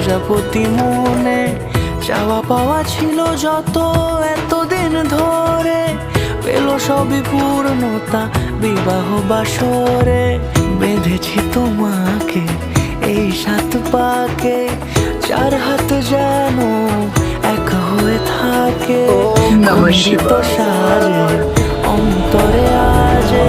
প্রজাপতি মনে চাওয়া পাওয়া ছিল যত এতদিন ধরে, পেল সবই পূর্ণতা বিবাহ বাসরে। বেঁধেছি তোমাকে এই 7 পাকে, 4 হাত যেন এক হয়ে থাকে। নমঃ শিবায়। সাজে অন্তরে আজে